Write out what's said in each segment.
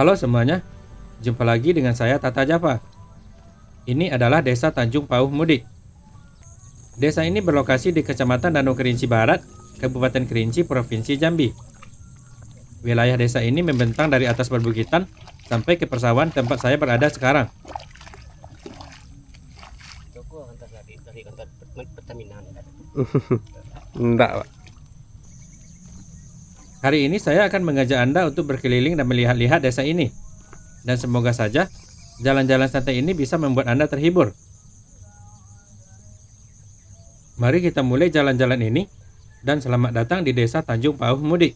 Halo semuanya, jumpa lagi dengan saya Tata Java. Ini adalah Desa Tanjung Pauh Mudik. Desa ini berlokasi di Kecamatan Danau Kerinci Barat, Kabupaten Kerinci, Provinsi Jambi. Wilayah desa ini membentang dari atas perbukitan sampai ke persawahan tempat saya berada sekarang. Dari kantor Pertamina. Enggak, Pak. Hari ini saya akan mengajak Anda untuk berkeliling dan melihat-lihat desa ini. Dan semoga saja jalan-jalan santai ini bisa membuat Anda terhibur. Mari kita mulai jalan-jalan ini dan selamat datang di Desa Tanjung Pauh Mudik.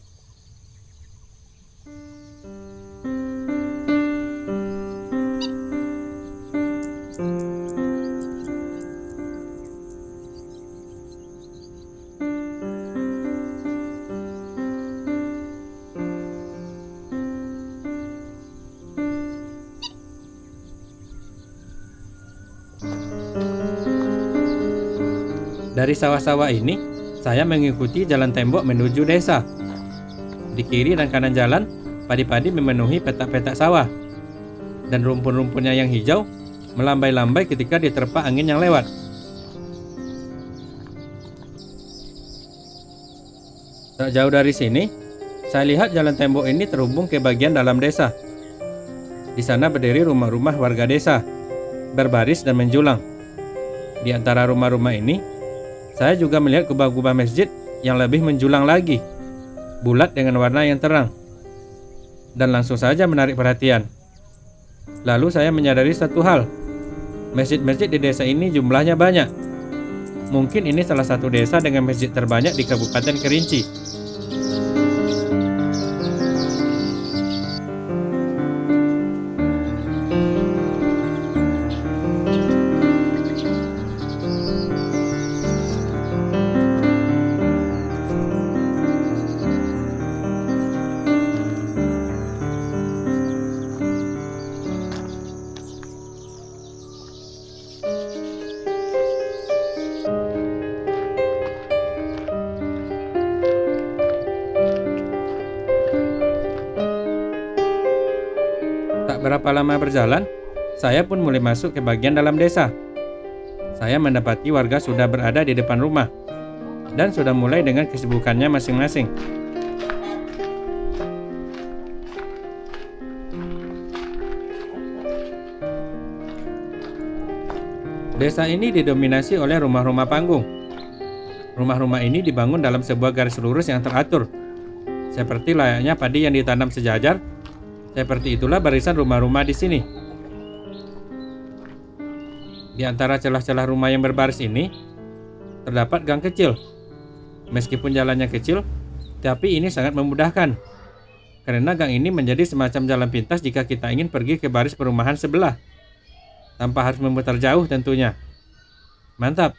Dari sawah-sawah ini, saya mengikuti jalan tembok menuju desa. Di kiri dan kanan jalan, padi-padi memenuhi petak-petak sawah. Dan rumpun-rumpunnya yang hijau melambai-lambai ketika diterpa angin yang lewat. Tak jauh dari sini, saya lihat jalan tembok ini terhubung ke bagian dalam desa. Di sana berdiri rumah-rumah warga desa, berbaris dan menjulang. Di antara rumah-rumah ini, saya juga melihat kubah-kubah masjid yang lebih menjulang lagi, bulat dengan warna yang terang, dan langsung saja menarik perhatian. Lalu saya menyadari satu hal, masjid-masjid di desa ini jumlahnya banyak. Mungkin ini salah satu desa dengan masjid terbanyak di Kabupaten Kerinci. Tak berapa lama berjalan, saya pun mulai masuk ke bagian dalam desa. Saya mendapati warga sudah berada di depan rumah dan sudah mulai dengan kesibukannya masing-masing. Desa ini didominasi oleh rumah-rumah panggung. Rumah-rumah ini dibangun dalam sebuah garis lurus yang teratur, seperti layaknya padi yang ditanam sejajar. Seperti itulah barisan rumah-rumah di sini. Di antara celah-celah rumah yang berbaris ini, terdapat gang kecil. Meskipun jalannya kecil, tapi ini sangat memudahkan. Karena gang ini menjadi semacam jalan pintas jika kita ingin pergi ke baris perumahan sebelah. Tanpa harus memutar jauh tentunya. Mantap!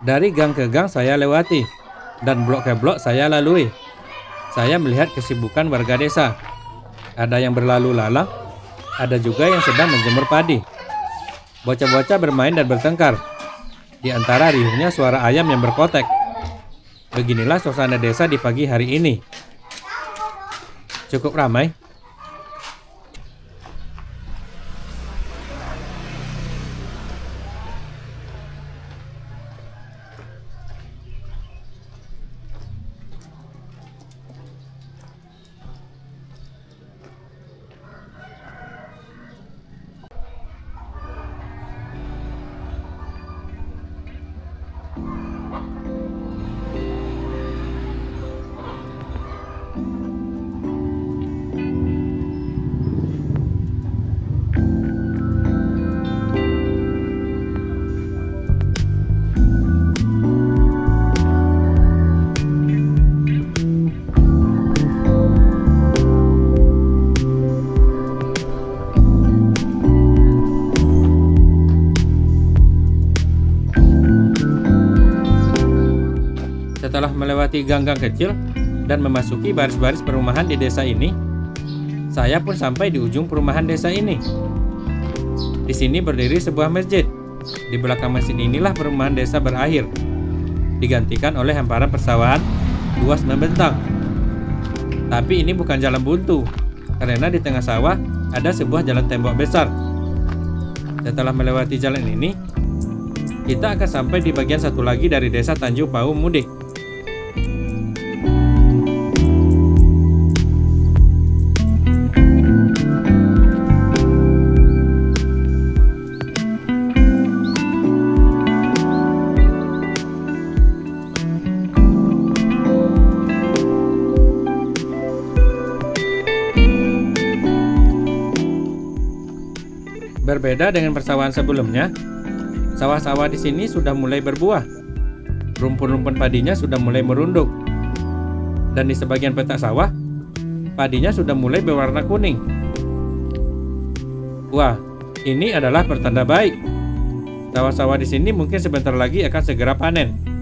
Dari gang ke gang saya lewati, dan blok ke blok saya lalui. Saya melihat kesibukan warga desa. Ada yang berlalu lalang, ada juga yang sedang menjemur padi. Bocah-bocah bermain dan bertengkar. Di antara riuhnya suara ayam yang berkotek. Beginilah suasana desa di pagi hari ini. Cukup ramai. Setelah melewati gang-gang kecil dan memasuki baris-baris perumahan di desa ini, saya pun sampai di ujung perumahan desa ini. Di sini berdiri sebuah masjid. Di belakang masjid inilah perumahan desa berakhir, digantikan oleh hamparan persawahan luas membentang. Tapi ini bukan jalan buntu, karena di tengah sawah ada sebuah jalan tembok besar. Setelah melewati jalan ini, kita akan sampai di bagian satu lagi dari desa Tanjung Pau Mudik. Berbeda dengan persawahan sebelumnya, sawah-sawah di sini sudah mulai berbuah. Rumpun-rumpun padinya sudah mulai merunduk. Dan di sebagian petak sawah, padinya sudah mulai berwarna kuning. Wah, ini adalah pertanda baik. Sawah-sawah di sini mungkin sebentar lagi akan segera panen.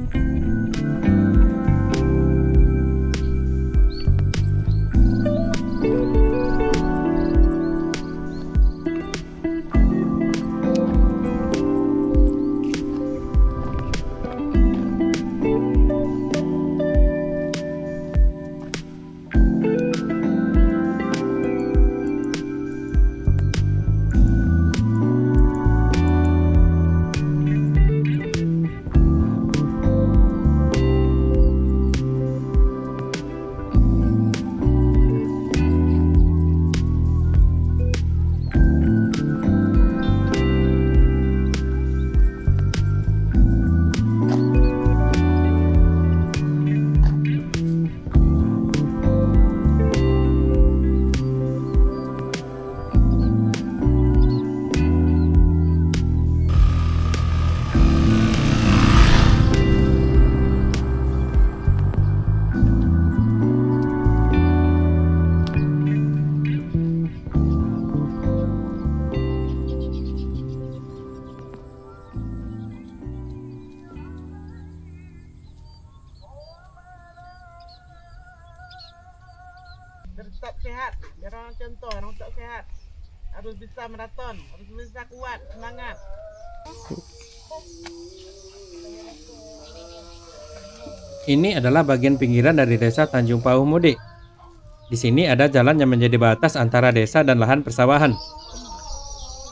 Tetap sehat, biar orang contoh, orang tak sehat harus bisa maraton, harus bisa kuat, semangat. Ini adalah bagian pinggiran dari desa Tanjung Pau Mudik. Di sini ada jalan yang menjadi batas antara desa dan lahan persawahan.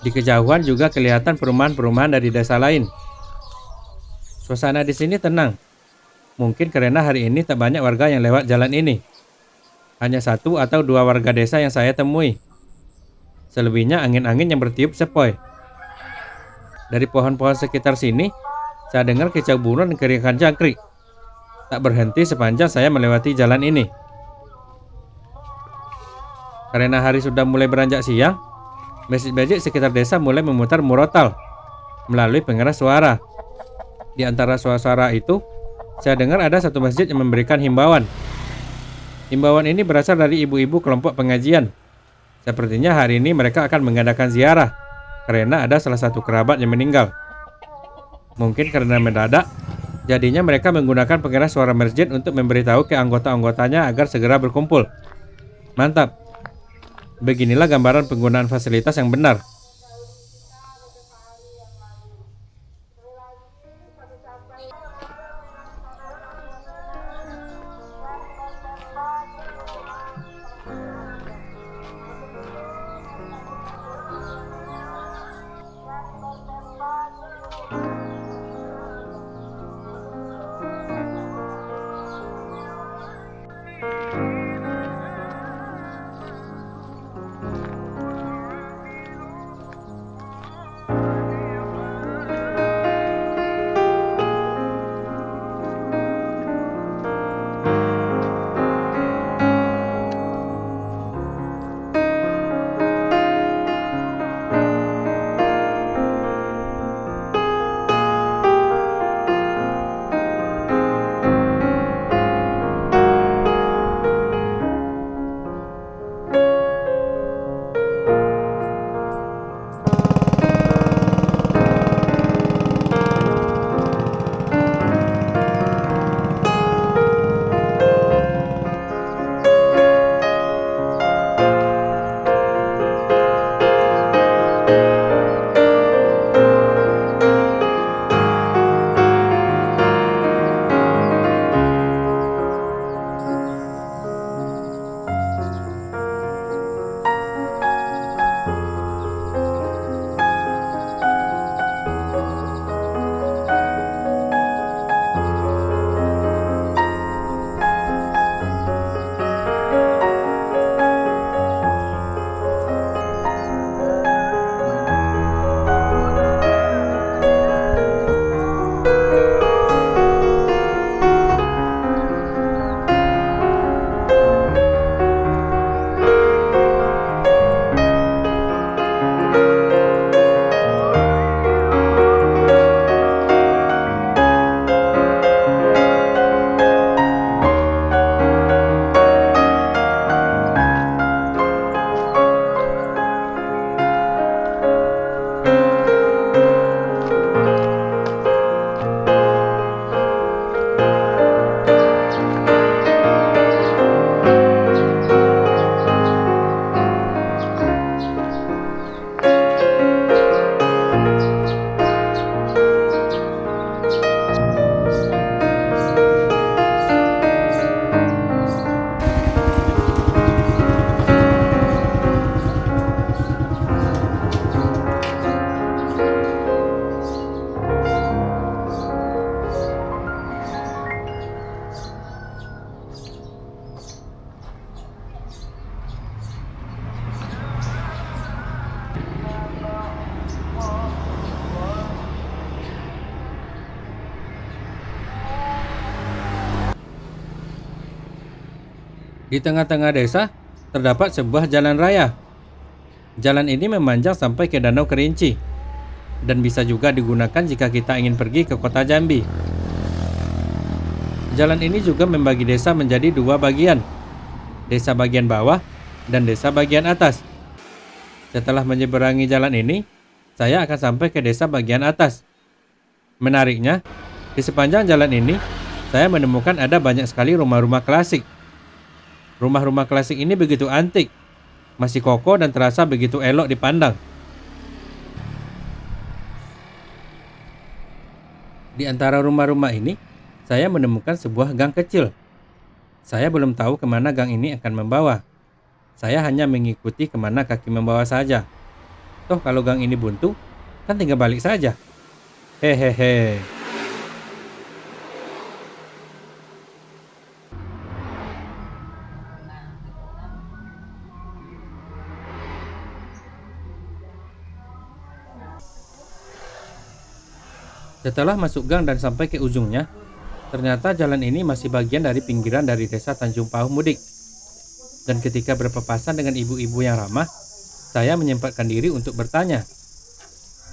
Di kejauhan juga kelihatan perumahan-perumahan dari desa lain. Suasana di sini tenang. Mungkin karena hari ini tak banyak warga yang lewat jalan ini. Hanya 1 atau 2 warga desa yang saya temui. Selebihnya angin-angin yang bertiup sepoi. Dari pohon-pohon sekitar sini, saya dengar kicau burung dan kerikan jangkrik. Tak berhenti sepanjang saya melewati jalan ini. Karena hari sudah mulai beranjak siang, masjid-masjid sekitar desa mulai memutar murotal melalui pengeras suara. Di antara suara-suara itu, saya dengar ada satu masjid yang memberikan himbauan. Himbauan ini berasal dari ibu-ibu kelompok pengajian. Sepertinya hari ini mereka akan mengadakan ziarah karena ada salah satu kerabat yang meninggal. Mungkin karena mendadak, jadinya mereka menggunakan pengeras suara masjid untuk memberitahu ke anggota-anggotanya agar segera berkumpul. Mantap. Beginilah gambaran penggunaan fasilitas yang benar. Di tengah-tengah desa terdapat sebuah jalan raya. Jalan ini memanjang sampai ke Danau Kerinci dan bisa juga digunakan jika kita ingin pergi ke kota Jambi. Jalan ini juga membagi desa menjadi dua bagian, desa bagian bawah dan desa bagian atas. Setelah menyeberangi jalan ini, saya akan sampai ke desa bagian atas. Menariknya, di sepanjang jalan ini, saya menemukan ada banyak sekali rumah-rumah klasik. Rumah-rumah klasik ini begitu antik, masih kokoh dan terasa begitu elok dipandang. Di antara rumah-rumah ini, saya menemukan sebuah gang kecil. Saya belum tahu kemana gang ini akan membawa. Saya hanya mengikuti kemana kaki membawa saja. Toh kalau gang ini buntu, kan tinggal balik saja. Hehehe. Setelah masuk gang dan sampai ke ujungnya, ternyata jalan ini masih bagian dari pinggiran dari desa Tanjung Pauh Mudik. Dan ketika berpapasan dengan ibu-ibu yang ramah, saya menyempatkan diri untuk bertanya.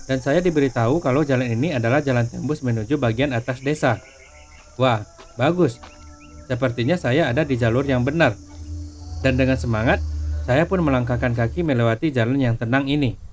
Dan saya diberitahu kalau jalan ini adalah jalan tembus menuju bagian atas desa. Wah, bagus. Sepertinya saya ada di jalur yang benar. Dan dengan semangat, saya pun melangkahkan kaki melewati jalan yang tenang ini.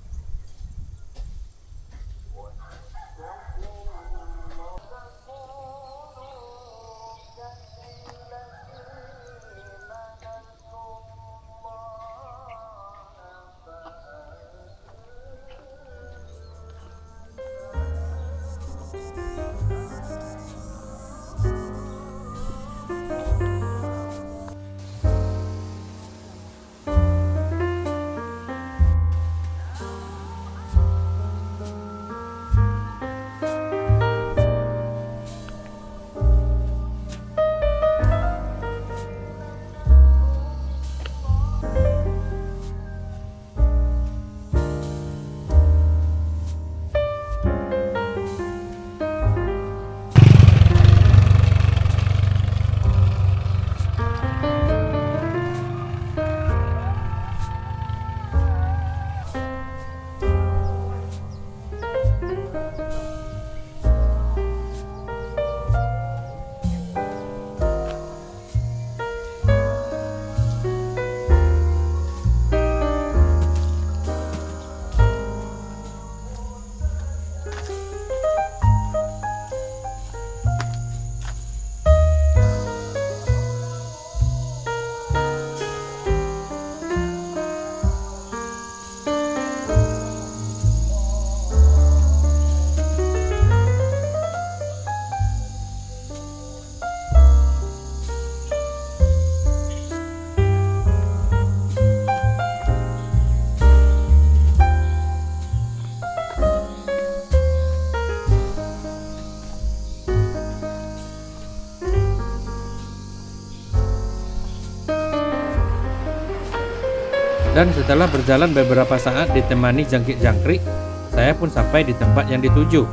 Dan setelah berjalan beberapa saat ditemani jangkrik-jangkrik, saya pun sampai di tempat yang dituju.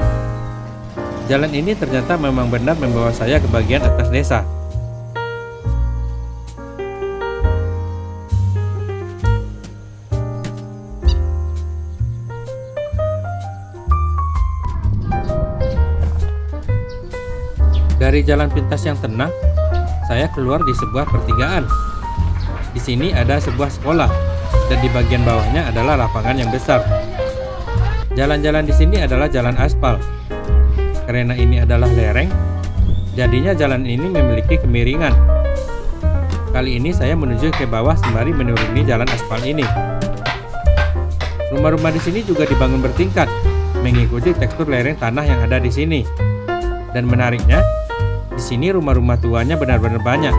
Jalan ini ternyata memang benar membawa saya ke bagian atas desa. Dari jalan pintas yang tenang, saya keluar di sebuah pertigaan. Di sini ada sebuah sekolah, dan di bagian bawahnya adalah lapangan yang besar. Jalan-jalan di sini adalah jalan aspal. Karena ini adalah lereng, jadinya jalan ini memiliki kemiringan. Kali ini saya menuju ke bawah sembari menuruni jalan aspal ini. Rumah-rumah di sini juga dibangun bertingkat, mengikuti tekstur lereng tanah yang ada di sini. Dan menariknya, di sini rumah-rumah tuanya benar-benar banyak.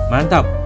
Mantap!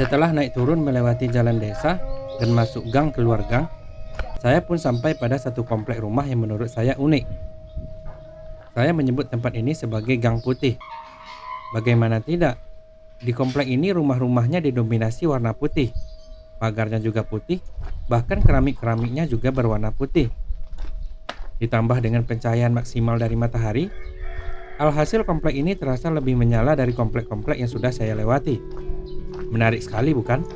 Setelah naik turun melewati jalan desa dan masuk gang keluar gang, saya pun sampai pada satu komplek rumah yang menurut saya unik. Saya menyebut tempat ini sebagai Gang Putih. Bagaimana tidak? Di komplek ini rumah-rumahnya didominasi warna putih. Pagarnya juga putih, bahkan keramik-keramiknya juga berwarna putih. Ditambah dengan pencahayaan maksimal dari matahari, alhasil komplek ini terasa lebih menyala dari komplek-komplek yang sudah saya lewati. Menarik sekali, bukan?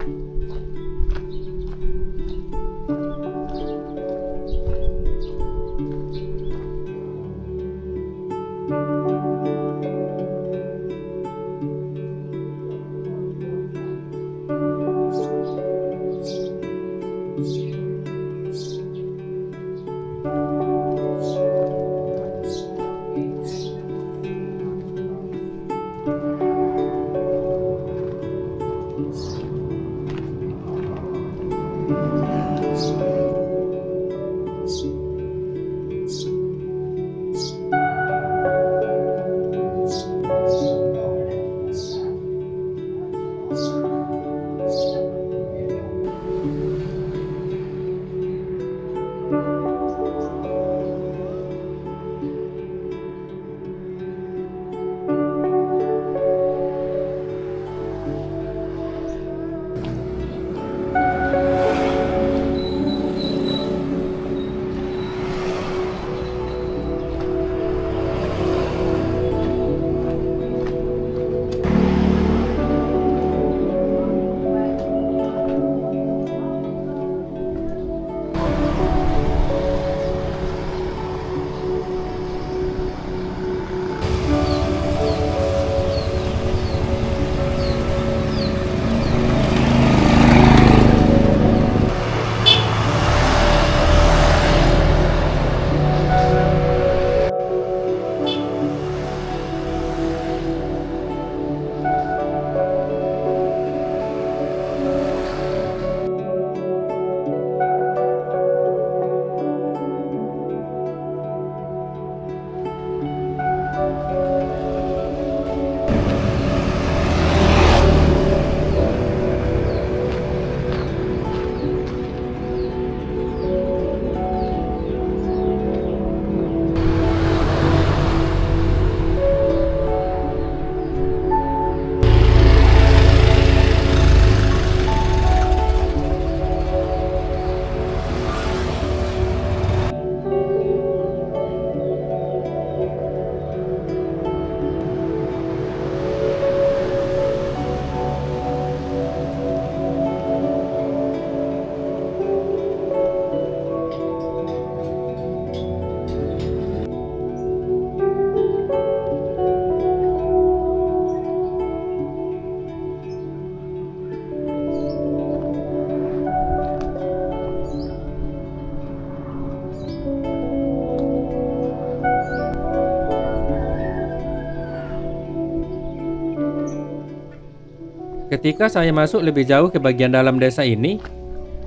Ketika saya masuk lebih jauh ke bagian dalam desa ini,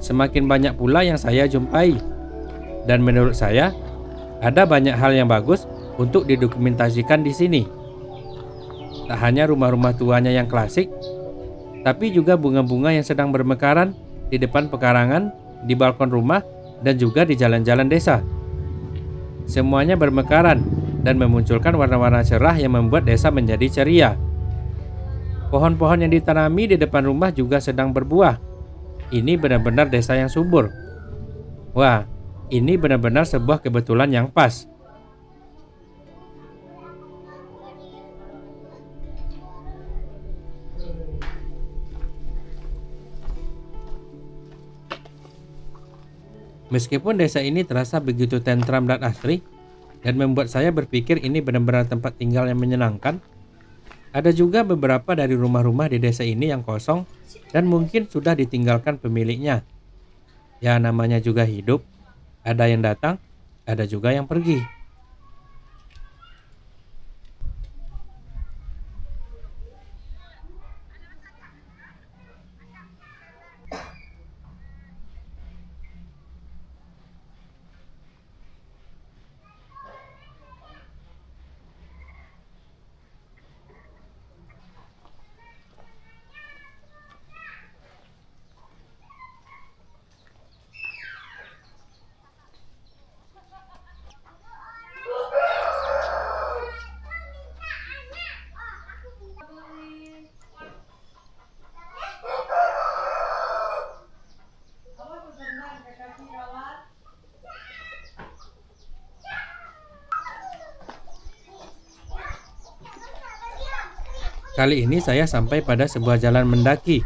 semakin banyak pula yang saya jumpai. Dan menurut saya, ada banyak hal yang bagus untuk didokumentasikan di sini. Tak hanya rumah-rumah tuanya yang klasik, tapi juga bunga-bunga yang sedang bermekaran di depan pekarangan, di balkon rumah, dan juga di jalan-jalan desa. Semuanya bermekaran dan memunculkan warna-warna cerah yang membuat desa menjadi ceria. Pohon-pohon yang ditanami di depan rumah juga sedang berbuah. Ini benar-benar desa yang subur. Wah, ini benar-benar sebuah kebetulan yang pas. Meskipun desa ini terasa begitu tentram dan asri, dan membuat saya berpikir ini benar-benar tempat tinggal yang menyenangkan, ada juga beberapa dari rumah-rumah di desa ini yang kosong dan mungkin sudah ditinggalkan pemiliknya. Ya, namanya juga hidup. Ada yang datang, ada juga yang pergi. Kali ini saya sampai pada sebuah jalan mendaki.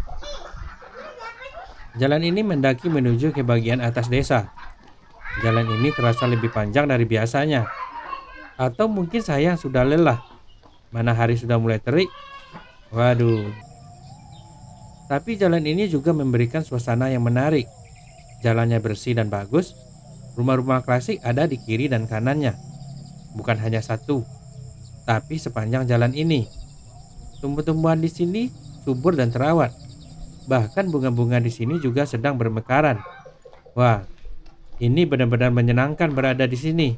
Jalan ini mendaki menuju ke bagian atas desa. Jalan ini terasa lebih panjang dari biasanya. Atau mungkin saya yang sudah lelah. Mana hari sudah mulai terik. Waduh. Tapi jalan ini juga memberikan suasana yang menarik. Jalannya bersih dan bagus. Rumah-rumah klasik ada di kiri dan kanannya. Bukan hanya satu, tapi sepanjang jalan ini. Tumbuh-tumbuhan di sini subur dan terawat. Bahkan bunga-bunga di sini juga sedang bermekaran. Wah, ini benar-benar menyenangkan berada di sini.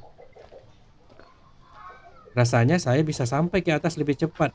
Rasanya saya bisa sampai ke atas lebih cepat.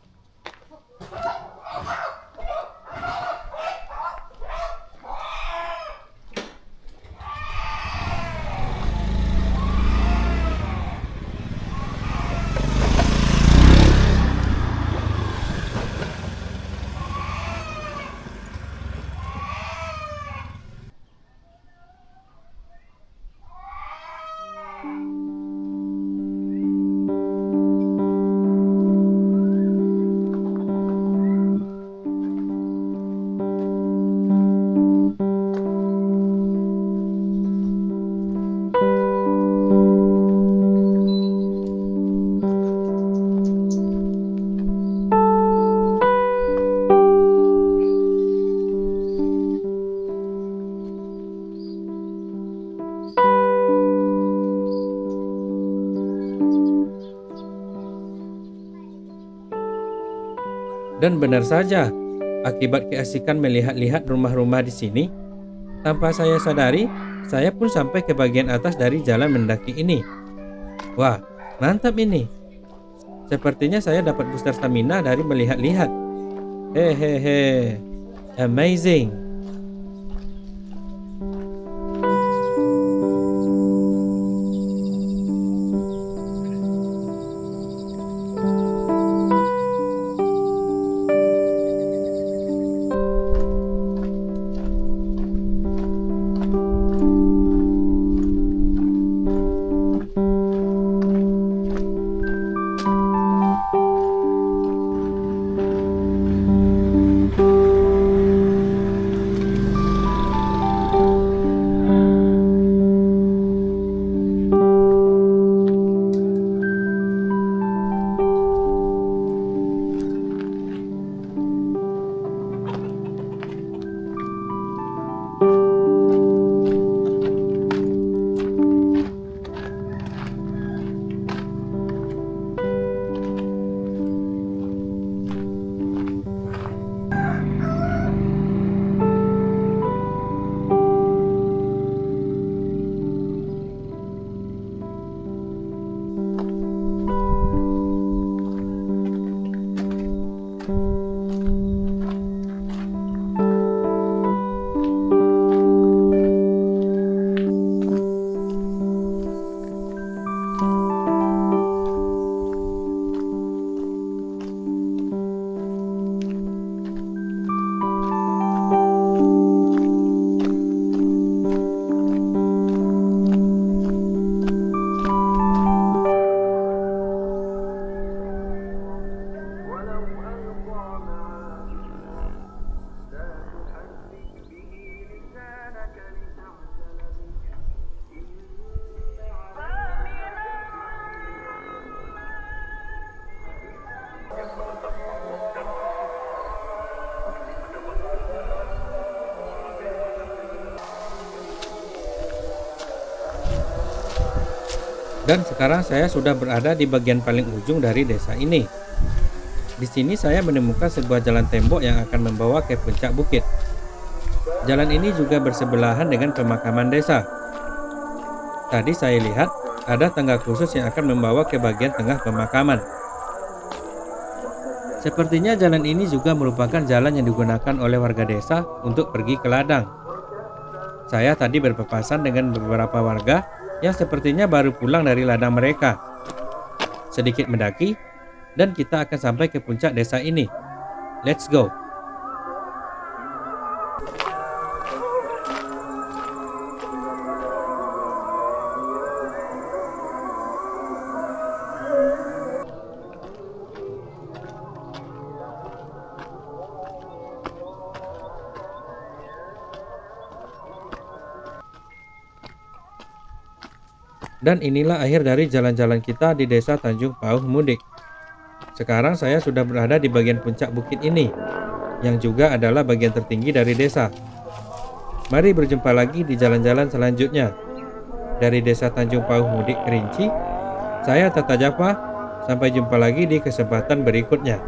Dan benar saja, akibat keasikan melihat-lihat rumah-rumah di sini, tanpa saya sadari, saya pun sampai ke bagian atas dari jalan mendaki ini. Wah, mantap ini. Sepertinya saya dapat booster stamina dari melihat-lihat. Hehehe, amazing. Dan sekarang saya sudah berada di bagian paling ujung dari desa ini. Di sini saya menemukan sebuah jalan tembok yang akan membawa ke puncak bukit. Jalan ini juga bersebelahan dengan pemakaman desa. Tadi saya lihat ada tangga khusus yang akan membawa ke bagian tengah pemakaman. Sepertinya jalan ini juga merupakan jalan yang digunakan oleh warga desa untuk pergi ke ladang. Saya tadi berpapasan dengan beberapa warga yang sepertinya baru pulang dari ladang mereka. Sedikit mendaki, dan kita akan sampai ke puncak desa ini. Let's go! Dan inilah akhir dari jalan-jalan kita di desa Tanjung Pauh Mudik. Sekarang saya sudah berada di bagian puncak bukit ini, yang juga adalah bagian tertinggi dari desa. Mari berjumpa lagi di jalan-jalan selanjutnya. Dari desa Tanjung Pauh Mudik Kerinci, saya Tata Japa. Sampai jumpa lagi di kesempatan berikutnya.